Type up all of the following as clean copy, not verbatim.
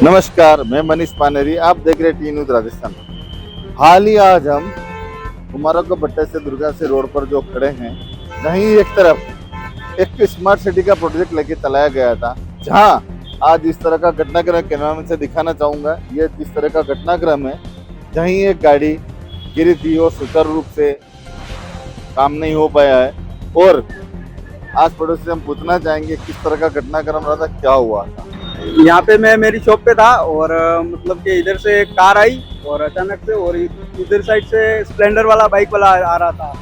नमस्कार, मैं मनीष पानेरी। आप देख रहे टी न्यूज राजस्थान। हाल ही आज हम कुमारक भट्टे से दुर्गा से रोड पर जो खड़े हैं, जहीं एक तरफ एक स्मार्ट सिटी का प्रोजेक्ट लेके चलाया गया था, जहां आज इस तरह का घटनाक्रम कैमरा में से दिखाना चाहूंगा। ये जिस तरह का घटनाक्रम है, जहीं एक गाड़ी गिरी थी और सुचारू रूप से काम नहीं हो पाया है। और आज पड़ोस से हम पूछना चाहेंगे किस तरह का घटनाक्रम रहा था, क्या हुआ था। यहाँ पे मैं मेरी शॉप पे था और मतलब कि इधर से एक कार आई और अचानक से, और इधर साइड से स्प्लेंडर वाला बाइक वाला आ रहा था।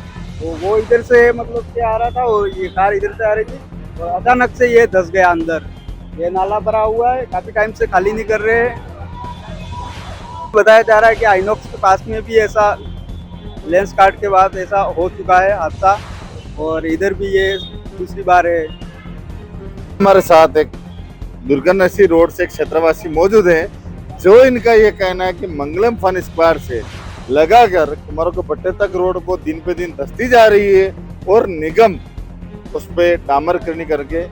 तो वो इधर से मतलब कि आ रहा था और ये कार इधर से आ रही थी और अचानक से ये धंस गया अंदर। ये नाला भरा हुआ है, काफी टाइम से खाली नहीं कर रहे हैं। बताया जा रहा है कि आइनॉक्स के पास में भी ऐसा लेंस काट के बाद ऐसा हो चुका है हादसा, और इधर भी ये दूसरी बार है। हमारे साथ एक दुर्गानसी रोड से एक क्षेत्रवासी मौजूद है, जो इनका ये कहना है कि मंगलम फन स्क्वायर से लगाकर कुमारक भट्टे तक रोड को दिन पे दिन धंसती जा रही है और निगम उस पे डामरकरणी करके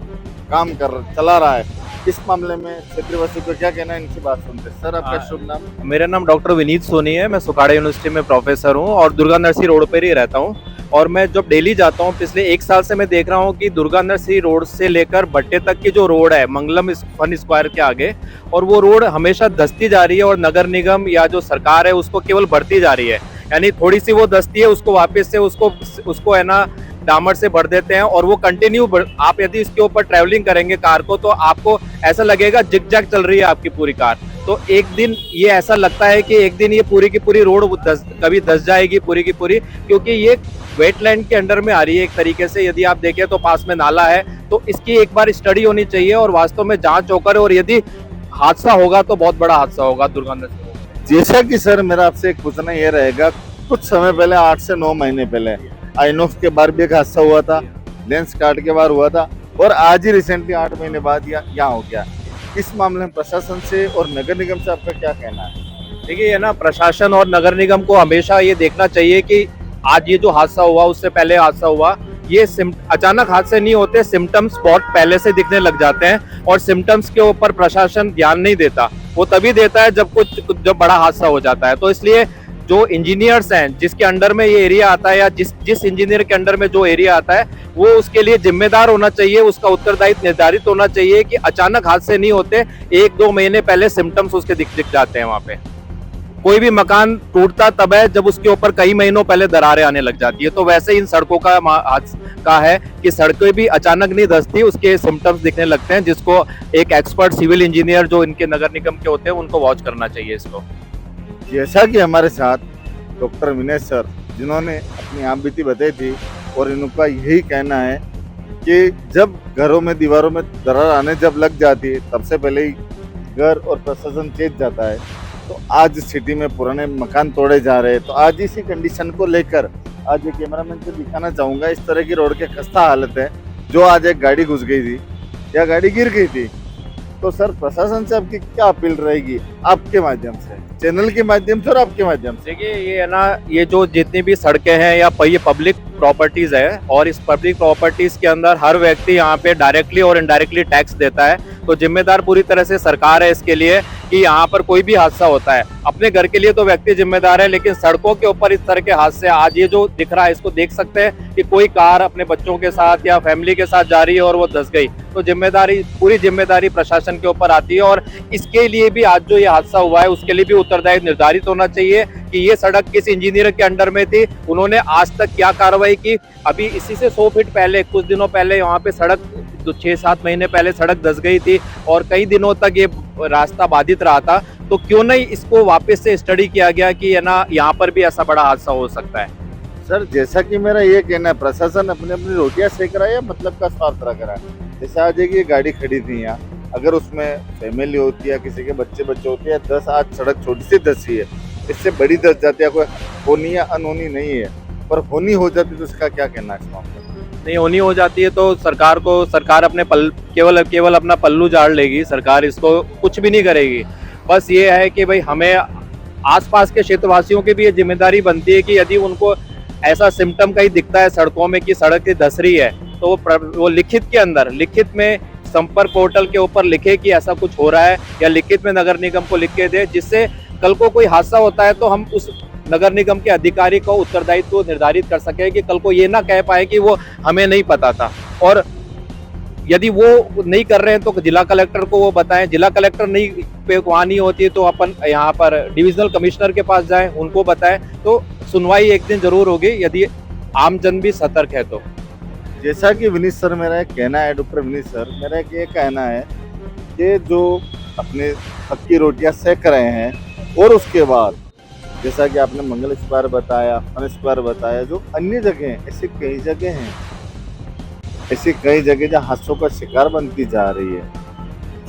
काम चला रहा है। इस मामले में क्षेत्रवासी को क्या कहना है, इनकी बात सुनते हैं। सर, आपका शुभ नाम? मेरा नाम डॉक्टर विनीत सोनी है। मैं सुखाड़ा यूनिवर्सिटी में प्रोफेसर हूँ और दुर्गा नर्सरी रोड पर ही रहता हूँ। और मैं जब डेली जाता हूँ, पिछले 1 साल से मैं देख रहा हूँ कि दुर्गा नर्सरी रोड से लेकर भट्टे तक की जो रोड है मंगलम फन स्क्वायर के आगे, और वो रोड हमेशा धंसती जा रही है और नगर निगम या जो सरकार है उसको केवल भरती जा रही है। यानी थोड़ी सी वो धंसती है, उसको वापस से उसको है ना डामर से भर देते हैं और वो कंटिन्यू। आप यदि इसके ऊपर ट्रैवलिंग करेंगे कार को, तो आपको ऐसा लगेगा जिग-जैग चल रही है आपकी पूरी कार। तो एक दिन ये ऐसा लगता है कि एक दिन ये पूरी की पूरी रोड कभी धंस जाएगी पूरी की पूरी, क्योंकि ये वेटलैंड के अंडर में आ रही है एक तरीके से। यदि आप देखें तो पास में नाला है, तो इसकी एक बार स्टडी होनी चाहिए और वास्तव में जांच होकर, और यदि हादसा होगा तो बहुत बड़ा हादसा होगा दुर्गानंद। जैसा कि सर मेरा आपसे एक पूछना ये रहेगा, कुछ समय पहले 8 से 9 महीने पहले आइनॉक्स के बाहर भी एक हादसा हुआ था, लेंस काट के बाहर हुआ था, और आज ही रिसेंटली 8 महीने बाद यहाँ हो गया। इस मामले में प्रशासन से और नगर निगम से आपका क्या कहना है? देखिए, ये ना प्रशासन और नगर निगम को हमेशा ये देखना चाहिए कि आज ये जो हादसा हुआ, उससे पहले हादसा हुआ, ये अचानक हादसे नहीं होते। सिम्टम्स बहुत पहले से दिखने लग जाते हैं और सिम्टम्स के ऊपर प्रशासन ध्यान नहीं देता। वो तभी देता है जब बड़ा हादसा हो जाता है। तो इसलिए जो इंजीनियर्स हैं, जिसके अंडर में ये एरिया आता है, या जिस इंजीनियर के अंडर में जो एरिया आता है, वो उसके लिए जिम्मेदार होना चाहिए। उसका उत्तरदायित्व निर्धारित होना चाहिए कि अचानक हादसे नहीं होते, 1-2 महीने पहले सिम्टम्स उसके दिख जाते हैं। वहां पे कोई भी मकान टूटता तब है जब उसके ऊपर कई महीनों पहले दरारें आने लग जाती है। तो वैसे इन सड़कों का है कि सड़कें भी अचानक नहीं धंसती, उसके सिम्टम्स दिखने लगते हैं, जिसको एक एक्सपर्ट सिविल इंजीनियर जो इनके नगर निगम के होते हैं उनको वॉच करना चाहिए इसको। जैसा कि हमारे साथ डॉक्टर विनय सर, जिन्होंने अपनी आप बीती बताई थी, और इनका यही कहना है कि जब घरों में दीवारों में दरार आने जब लग जाती है, तब से पहले ही घर और प्रशासन चेत जाता है। तो आज सिटी में पुराने मकान तोड़े जा रहे हैं। तो आज इसी कंडीशन को लेकर आज ये कैमरामैन को दिखाना चाहूंगा। इस तरह की रोड के खस्ता हालत है, जो आज एक गाड़ी घुस गई थी या गाड़ी गिर गई थी। तो सर, प्रशासन से आपकी क्या अपील रहेगी, आपके माध्यम से, चैनल के माध्यम से और आपके माध्यम से? देखिए, ये है ना, ये जो जितनी भी सड़कें हैं या ये पब्लिक प्रॉपर्टीज है, और इस पब्लिक प्रॉपर्टीज के अंदर हर व्यक्ति यहाँ पे डायरेक्टली और इनडायरेक्टली टैक्स देता है। तो जिम्मेदार पूरी तरह से सरकार है इसके लिए कि यहाँ पर कोई भी हादसा होता है, अपने घर के लिए तो व्यक्ति जिम्मेदार है, लेकिन सड़कों के ऊपर इस तरह के हादसे, आज ये जो दिख रहा है, इसको देख सकते हैं कि कोई कार अपने बच्चों के साथ या फैमिली के साथ जा रही है और वो धंस गई। तो पूरी जिम्मेदारी प्रशासन के ऊपर आती है, और इसके लिए भी आज जो ये हादसा हुआ है उसके लिए भी उत्तरदायित्व निर्धारित होना चाहिए कि ये सड़क किस इंजीनियर के अंडर में थी, उन्होंने आज तक क्या कार्रवाई की। अभी इसी से 100 फीट पहले, कुछ दिनों पहले यहाँ पे सड़क 6-7 महीने पहले सड़क धंस गई थी और कई दिनों तक ये रास्ता बाधित रहा था। तो क्यों नहीं इसको वापस से स्टडी किया गया कि है ना, यहाँ पर भी ऐसा बड़ा हादसा हो सकता है। सर, जैसा कि मेरा ये कहना है, प्रशासन अपनी अपनी रोटियां सेक रहा है या मतलब का स्वार्थ रख रहा है। जैसे आज ये गाड़ी खड़ी थी यहाँ, अगर उसमें फैमिली होती है, किसी के बच्चे होते हैं, 10 आज सड़क छोटी सी धंसी है, इससे बड़ी धंस जाती है, कोई होनी या अनहोनी नहीं है, पर होनी हो जाती तो इसका क्या कहना है इस मामले में? नहीं होनी हो जाती है तो सरकार अपने केवल अपना पल्लू झाड़ लेगी। सरकार इसको कुछ भी नहीं करेगी। बस ये है कि भाई हमें आसपास के क्षेत्रवासियों की भी ये जिम्मेदारी बनती है कि यदि उनको ऐसा सिम्टम कहीं दिखता है सड़कों में कि सड़क धंस रही है, तो वो लिखित में संपर्क पोर्टल के ऊपर लिखे कि ऐसा कुछ हो रहा है, या लिखित में नगर निगम को लिख के दे, जिससे कल को कोई हादसा होता है तो हम उस नगर निगम के अधिकारी को उत्तरदायित्व निर्धारित कर सके, कि कल को ये ना कह पाए कि वो हमें नहीं पता था। और यदि वो नहीं कर रहे हैं तो जिला कलेक्टर को वो बताएं, जिला कलेक्टर नहीं पे वहाँ नहीं होती है तो अपन यहाँ पर डिविजनल कमिश्नर के पास जाएं, उनको बताएं, तो सुनवाई एक दिन जरूर होगी यदि आमजन भी सतर्क है तो। जैसा कि विनीत सर मेरा एक कहना है, डॉक्टर विनीत सर मेरा एक ये कहना है कि जो अपने पक्की रोटियां सेक रहे हैं और उसके बाद जैसा कि आपने मंगल स्क्वायर बताया, फन स्क्वायर बताया, जो अन्य जगह हैं, ऐसी कई जगह हैं, ऐसी कई जगह जहाँ हादसों का शिकार बनती जा रही है।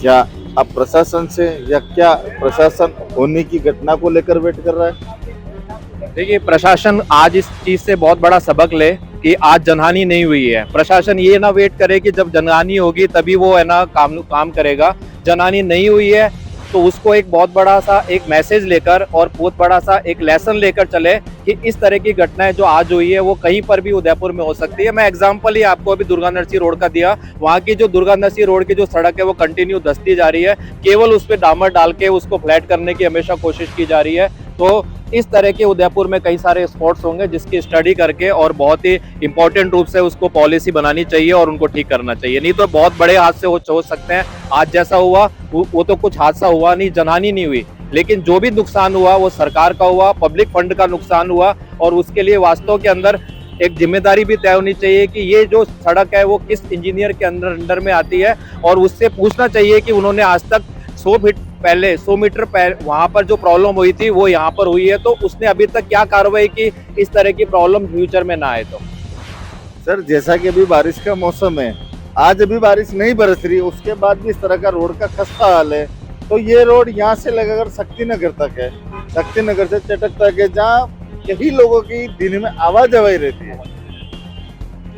क्या अब प्रशासन से या क्या प्रशासन होने की घटना को लेकर वेट कर रहा है? देखिए, प्रशासन आज इस चीज से बहुत बड़ा सबक ले कि आज जनहानि नहीं हुई है। प्रशासन ये ना वेट करे कि जब जनहानि होगी तभी वो है ना काम करेगा। जनहानि नहीं हुई है तो उसको एक बहुत बड़ा सा एक मैसेज लेकर और बहुत बड़ा सा एक लेसन लेकर चले कि इस तरह की घटनाएं जो आज हुई है वो कहीं पर भी उदयपुर में हो सकती है। मैं एग्जांपल ही आपको अभी दुर्गा नरसी रोड का दिया। वहाँ की जो दुर्गा नरसी रोड की जो सड़क है वो कंटिन्यू धंसती जा रही है, केवल उस पर डामर डाल के उसको फ्लैट करने की हमेशा कोशिश की जा रही है। तो इस तरह के उदयपुर में कई सारे स्पॉट्स होंगे जिसकी स्टडी करके और बहुत ही इंपॉर्टेंट रूप से उसको पॉलिसी बनानी चाहिए और उनको ठीक करना चाहिए, नहीं तो बहुत बड़े हादसे हो सकते हैं। आज जैसा हुआ वो तो कुछ हादसा हुआ नहीं, जनहानि नहीं हुई, लेकिन जो भी नुकसान हुआ वो सरकार का हुआ, पब्लिक फंड का नुकसान हुआ, और उसके लिए वास्तव के अंदर एक जिम्मेदारी भी तय होनी चाहिए कि ये जो सड़क है वो किस इंजीनियर के अंडर में आती है, और उससे पूछना चाहिए कि उन्होंने आज तक 100 मीटर पहले वहां पर जो प्रॉब्लम हुई थी वो यहाँ पर हुई है, तो उसने अभी तक क्या कार्रवाई की इस तरह की प्रॉब्लम फ्यूचर में ना आए। तो सर जैसा कि अभी बारिश का मौसम है, आज अभी बारिश नहीं बरस रही, उसके बाद भी इस तरह का रोड का खस्ता हाल है, तो ये रोड यहाँ से लगाकर शक्ति नगर तक है, शक्ति नगर से चटक तक है, जहाँ कई लोगों की दिन में आवाजाही रहती है,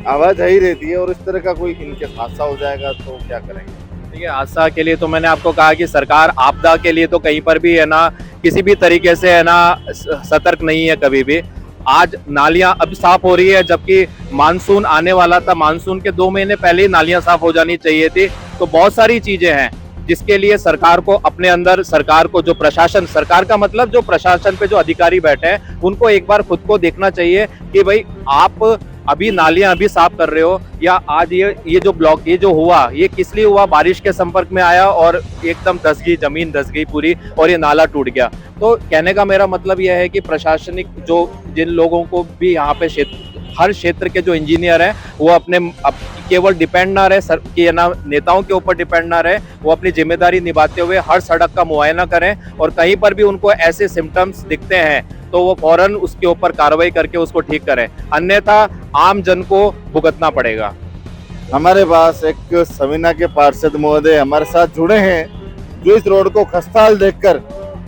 आवाजाही रहती है, और इस तरह का कोई इनके हादसा हो जाएगा तो क्या करेंगे? ठीक है, हादसा के लिए तो मैंने आपको कहा कि सरकार आपदा के लिए तो कहीं पर भी है ना किसी भी तरीके से है ना सतर्क नहीं है कभी भी। आज नालियां अब साफ हो रही है, जबकि मानसून आने वाला था, मानसून के 2 महीने पहले ही नालियां साफ हो जानी चाहिए थी। तो बहुत सारी चीजें हैं जिसके लिए सरकार को अपने अंदर, सरकार को जो प्रशासन, सरकार का मतलब जो प्रशासन पे जो अधिकारी बैठे हैं उनको एक बार खुद को देखना चाहिए कि भाई आप अभी नालियां अभी साफ कर रहे हो, या आज ये जो ब्लॉक ये जो हुआ ये किस लिए हुआ, बारिश के संपर्क में आया और एकदम धस गई, जमीन धस गई पूरी और ये नाला टूट गया। तो कहने का मेरा मतलब यह है कि प्रशासनिक जो जिन लोगों को भी यहाँ पे हर क्षेत्र के जो इंजीनियर हैं वो अपने केवल डिपेंड ना रहे सर कि ना नेताओं के ऊपर डिपेंड ना रहे, वो अपनी जिम्मेदारी निभाते हुए हर सड़क का मुआयना करें, और कहीं पर भी उनको ऐसे सिम्टम्स दिखते हैं तो वो फौरन उसके ऊपर कार्रवाई करके उसको ठीक करें, अन्यथा आम जन को भुगतना पड़ेगा। हमारे पास एक सविना के पार्षद महोदय हमारे साथ जुड़े हैं जो इस रोड को खस्ताहाल देखकर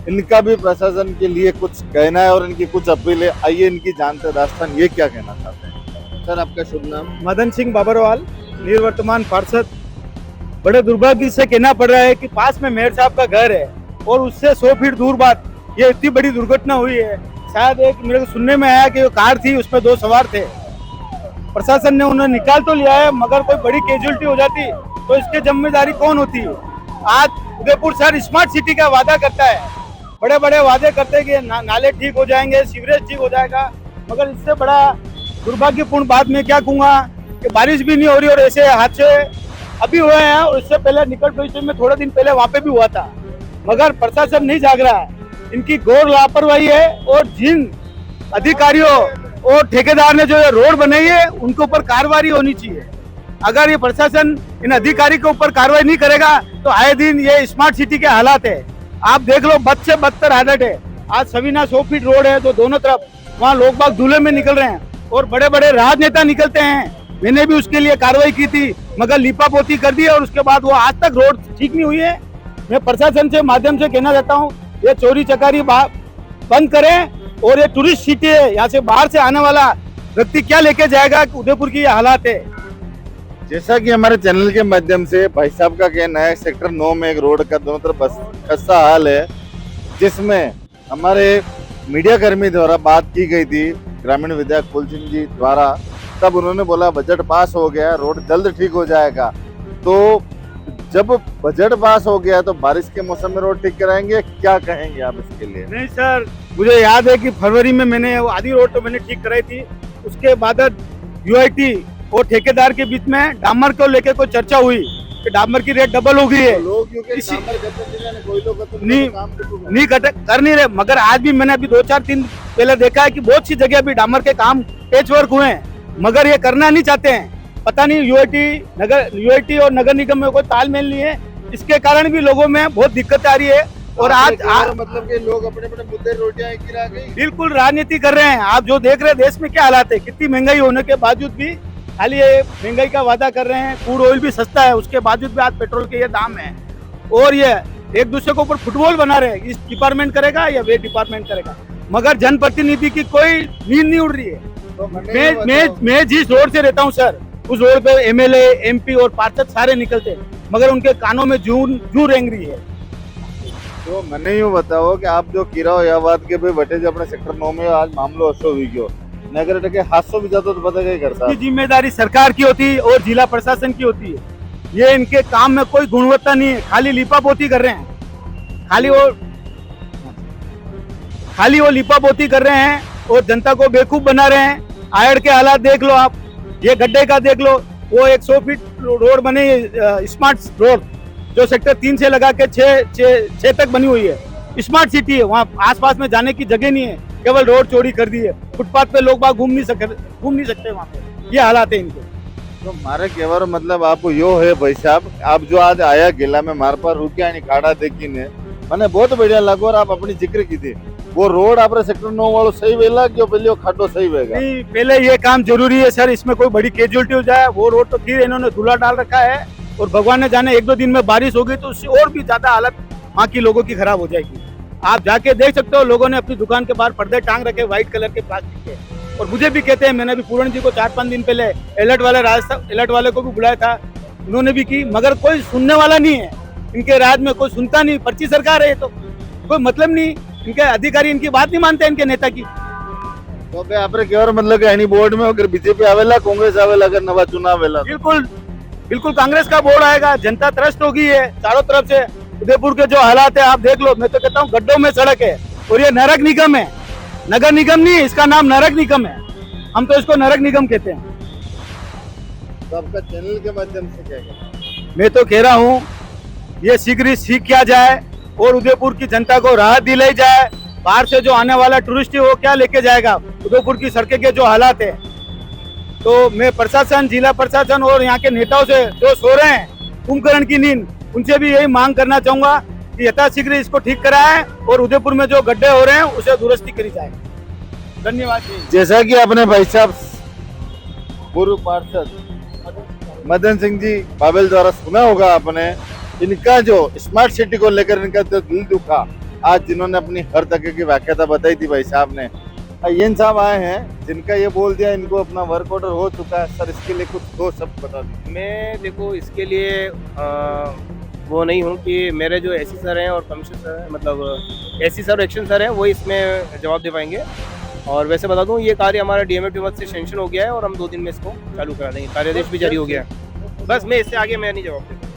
इनका भी प्रशासन के लिए कुछ कहना है और इनकी कुछ अपील है। आइए इनकी जानते दास्तान ये क्या कहना चाहते हैं। सर आपका शुभ नाम? मदन सिंह बाबरवाल, निवर्तमान पार्षद। बड़े दुर्भाग्य से कहना पड़ रहा है कि पास में मेयर साहब का घर है और उससे 100 फीट दूर बाद ये इतनी बड़ी दुर्घटना हुई है। शायद एक मेरे को सुनने में आया कि वो कार थी, उसमें 2 सवार थे। प्रशासन ने उन्हें निकाल तो लिया है, मगर कोई बड़ी कैजुअलिटी हो जाती तो इसकी जिम्मेदारी कौन होती? आज उदयपुर शहर स्मार्ट सिटी का वादा करता है, बड़े बड़े वादे करते हैं कि नाले ठीक हो जाएंगे, सीवरेज ठीक हो जाएगा, मगर इससे बड़ा दुर्भाग्यपूर्ण बात मैं क्या कहूँगा कि बारिश भी नहीं हो रही और ऐसे हादसे अभी हुए हैं, और इससे पहले निकट भविष्य में थोड़े दिन पहले वहाँ पे भी हुआ था, मगर प्रशासन नहीं जाग रहा है। इनकी घोर लापरवाही है, और जिन अधिकारियों और ठेकेदार ने जो ये रोड बनाई है उनके ऊपर कार्रवाई होनी चाहिए। अगर ये प्रशासन इन अधिकारी के ऊपर कार्रवाई नहीं करेगा तो आए दिन ये स्मार्ट सिटी के हालात है। आप देख लो, बद से बदतर हालत है। आज सविना 100 फीट रोड है तो दोनों तरफ वहाँ लोग बाग दूल्हे में निकल रहे हैं और बड़े बड़े राजनेता निकलते हैं। मैंने भी उसके लिए कार्रवाई की थी, मगर लिपापोती कर दी और उसके बाद वो आज तक रोड ठीक नहीं हुई है। मैं प्रशासन से माध्यम से कहना चाहता हूँ ये चोरी चकारी बंद करें, और ये टूरिस्ट सिटी है, यहाँ से बाहर से आने वाला व्यक्ति क्या लेके जाएगा? उदयपुर की ये हालात है। जैसा कि हमारे चैनल के माध्यम से भाई साहब का कहना है, सेक्टर 9 में एक रोड का दोनों तरफ खस्ता हाल है, जिसमें हमारे मीडिया कर्मी द्वारा बात की गई थी ग्रामीण विधायक फूल सिंह जी द्वारा। तब उन्होंने बोला बजट पास हो गया, रोड जल्द ठीक हो जाएगा। तो जब बजट पास हो गया तो बारिश के मौसम में रोड ठीक कराएंगे, क्या कहेंगे आप इसके लिए? नहीं सर, मुझे याद है कि फरवरी में मैंने वो आधी रोड तो मैंने ठीक कराई थी। उसके बाद यूआईटी और ठेकेदार के बीच में डामर को लेकर कोई चर्चा हुई कि डामर की रेट डबल हो गई है। लोग क्योंकि इसी- डामर करते थे ना, कोई लोग तो नहीं- काम तो नहीं कर नहीं रहे, मगर आज भी मैंने अभी 2-4 दिन पहले देखा है कि बहुत सी जगह अभी डामर के काम पेच वर्क हुए हैं, मगर ये करना नहीं चाहते हैं। पता नहीं यूआईटी और नगर निगम में कोई तालमेल नहीं है, इसके कारण भी लोगों में बहुत दिक्कत आ रही है। और आज मतलब कि लोग अपने अपने मुद्दे रोटियां गिरा गई। बिल्कुल राजनीति कर रहे हैं। आप जो देख रहे हैं देश में क्या हालात है, कितनी महंगाई होने के बावजूद भी खाली ये महंगाई का वादा कर रहे हैं। क्रूड ऑयल भी सस्ता है, उसके बावजूद भी आज पेट्रोल के ये दाम है। और ये एक दूसरे के ऊपर फुटबॉल बना रहे हैं, इस डिपार्टमेंट करेगा या वे डिपार्टमेंट करेगा, मगर जनप्रतिनिधि की कोई नींद नहीं उड़ रही है। तो मैं जिस रोड से रहता हूँ सर, उस रोड पे एमएलए, एमपी और पार्षद सारे निकलते हैं, मगर उनके कानों में जू रेंग रही है। तो मैंने यूँ बताओ कि आप जो किराओ या बात के भाई बटे जो अपने सेक्टर 9 में आज मामलो असो हुई गयो नगर टके हादसों भी ज्यादा तो पता नहीं करता। इसकी जिम्मेदारी सरकार की होती है और जिला प्रशासन की होती है। ये इनके काम में कोई गुणवत्ता नहीं है, खाली लिपापोती कर रहे हैं, खाली वो लिपापोती कर रहे हैं और जनता को बेवकूफ बना रहे हैं। आयड़ के हालात देख लो आप, ये गड्ढे का देख लो, वो 100 फीट रोड बनी है, स्मार्ट रोड जो सेक्टर 3 से लगा के 6 तक बनी हुई है। स्मार्ट सिटी है, वहाँ आसपास में जाने की जगह नहीं है, केवल रोड चौड़ी कर दी है। फुटपाथ पे लोग बाग घूम नहीं सकते वहाँ पे, ये हालात है इनके। तो मारे केवर मतलब आपको यो है भाई साहब, आप जो आज आया गिला में मार पर रुकिया नहीं खाड़ा देखी ने मैंने बहुत बढ़िया लगा। और आप अपनी जिक्र की थी वो रोड आप सेक्टर 9 वालों सही वेला क्यों पहले खड्डो सही वेगा? नहीं, पहले ये काम जरूरी है सर, इसमें कोई बड़ी कैजुअलिटी हो जाए। वो रोड तो फिर इन्होंने धुला डाल रखा है और भगवान ने जाने 1-2 दिन में बारिश होगी तो उससे और भी ज्यादा हालत वहाँ की लोगों की खराब हो जाएगी। आप जाके देख सकते हो, लोगों ने अपनी दुकान के बाहर पर्दे टांग रखे व्हाइट कलर के प्लास्टिक के। और मुझे भी कहते हैं, मैंने भी पूर्ण जी को 4-5 दिन पहले अलर्ट वाले को भी बुलाया था, उन्होंने भी की, मगर कोई सुनने वाला नहीं है। इनके राज्य में कोई सुनता नहीं, पर्ची सरकार है, तो कोई मतलब नहीं, इनके अधिकारी इनकी बात नहीं मानते, इनके नेता की। तो भाई आपरे केवर मतलब कि बोर्ड में अगर बीजेपी आवेला, कांग्रेस आवेला, अगर नवा चुनाव आवेला बिल्कुल कांग्रेस का बोर्ड आएगा। जनता त्रस्त हो गई है चारों तरफ से। उदयपुर के जो हालात है आप देख लो, मैं तो कहता हूँ गड्ढों में सड़क है और ये नरक निगम है, नगर निगम नहीं, इसका नाम नरक निगम है। हम तो इसको नरक निगम कहते हैं। तो आपका चैनल के माध्यम से क्या कहना? मैं तो कह रहा हूँ ये शीघ्र ही ठीक किया जाए और उदयपुर की जनता को राहत दिलाई जाए। बाहर से जो आने वाला टूरिस्ट है वो क्या लेके जाएगा उदयपुर की सड़कें के जो हालात है। तो मैं प्रशासन, जिला प्रशासन और यहाँ के नेताओं से जो सो रहे हैं कुंभकर्ण की नींद, उनसे भी यही मांग करना चाहूंगा कि यथाशीघ्र इसको ठीक कराएं और उदयपुर में जो गड्ढे हो रहे हैं उसे दुरुस्ती करी जाए। धन्यवाद जी। जैसा कि आपने भाई साहब पूर्व पार्षद मदन सिंह जी बाबेल द्वारा सुना होगा आपने, इनका जो स्मार्ट सिटी को लेकर इनका जो दिल दुखा, आज जिन्होंने अपनी हर तरह की व्याख्याता बताई थी भाई साहब ने, ये साहब आए हैं जिनका ये बोल दिया इनको अपना वर्क ऑर्डर हो चुका है। सर इसके लिए कुछ 2 शब्द बता दीजिए। मैं देखो इसके लिए वो नहीं हूँ कि मेरे जो एसी सर हैं और कमिश्नर सर हैं, मतलब एसी सर और एक्शन सर हैं, वो इसमें जवाब दे पाएंगे। और वैसे बता दूँ ये कार्य हमारा डीएमएफ से सेंक्शन हो गया है और हम 2 दिन में इसको चालू करा देंगे। कार्यादेश भी जारी हो गया है। बस मैं इससे आगे मैं नहीं जवाब दूँगा।